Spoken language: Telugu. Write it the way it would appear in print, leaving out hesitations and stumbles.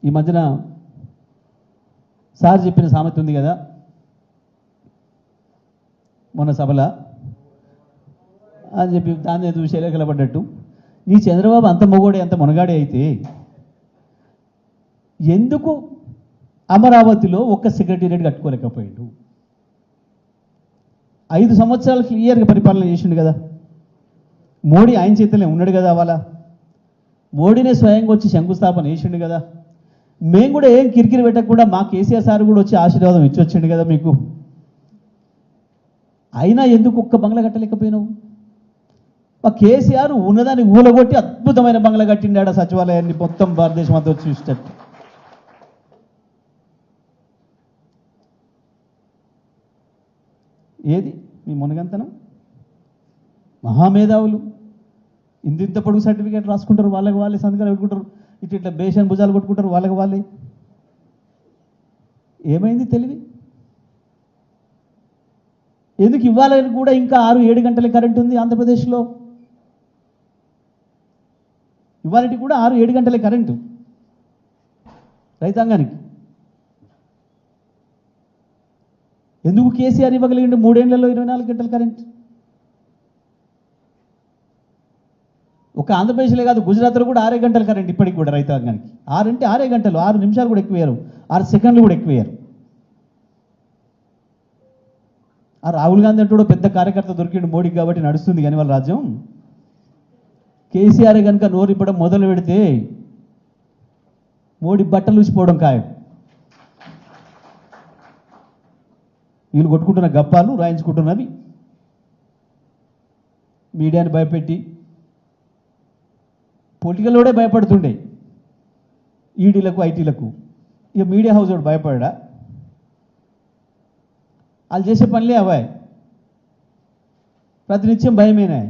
ఈ మధ్యన సార్ చెప్పిన సామెత ఉంది కదా మొన్న సభలో అని చెప్పి దాన్ని చూసి ఎలకలబడ్డట్టు, నీ చంద్రబాబు అంత మొగోడే అంత మునగాడే అయితే ఎందుకు అమరావతిలో ఒక్క సెక్రటేరియట్ కట్టుకోలేకపోయాడు? 5 సంవత్సరాలు క్లియర్గా పరిపాలన చేసిండు కదా. మోడీ ఆయన చేతిలో ఉన్నాడు కదా. అవాళ మోడీనే స్వయంగా వచ్చి శంకుస్థాపన చేసిండు కదా. మేము కూడా ఏం కిరికిరి పెట్టకుండా మా కేసీఆర్ సార్ కూడా వచ్చి ఆశీర్వాదం ఇచ్చి వచ్చిండు కదా మీకు. అయినా ఎందుకు ఒక్క బంగ్లా కట్టలేకపోయినావు? మా కేసీఆర్ ఉన్నదాన్ని ఊలగొట్టి అద్భుతమైన బంగ్లా కట్టిండాడు సచివాలయాన్ని మొత్తం భారతదేశం అంతా వచ్చి చూసేటట్టు. ఏది మీ మునగంతనం? మహామేధావులు ఇంత పొడుగు సర్టిఫికేట్ రాసుకుంటారు, వాళ్ళకి వాళ్ళే సంతకాలు పెట్టుకుంటారు, ఇట్లా బేషన్ భుజాలు కొట్టుకుంటారు వాళ్ళకి వాళ్ళే. ఏమైంది తెలివి? ఎందుకు ఇవ్వాలని కూడా ఇంకా 6-7 గంటల కరెంట్ ఉంది ఆంధ్రప్రదేశ్లో. ఇవాళకి కూడా 6-7 గంటల కరెంటు రైతాంగానికి. ఎందుకు కేసీఆర్ ఇవ్వగలిగిండు 3 ఏళ్లలో 24 గంటల కరెంట్? ఒక ఆంధ్రప్రదేశ్లే కాదు, గుజరాత్లో కూడా 6 గంటల కరెంట్ ఇప్పటికి కూడా రైతాంగానికి. 6 అంటే 6 గంటలు, 6 నిమిషాలు కూడా ఎక్కువయ్యారు, 6 సెకండ్లు కూడా ఎక్కువయ్యారు. ఆ రాహుల్ గాంధీ అంటూ పెద్ద కార్యకర్త దొరికిండు మోడీకి కాబట్టి నడుస్తుంది కానీ వాళ్ళ రాజ్యం. కేసీఆర్ కనుక నోరు ఇప్పడం మొదలు పెడితే మోడీ బట్టలు ఊసిపోవడం ఖాయం. వీళ్ళు కొట్టుకుంటున్న గప్పాలు రాయించుకుంటున్నవి మీడియాని భయపెట్టి, పొలిటికల్లోడే భయపడుతుండే ఈడీలకు ఐటీలకు. ఇక మీడియా హౌస్ వాడు భయపడా? వాళ్ళు చేసే పనులే అవాయి, ప్రతినిత్యం భయమేనాయి.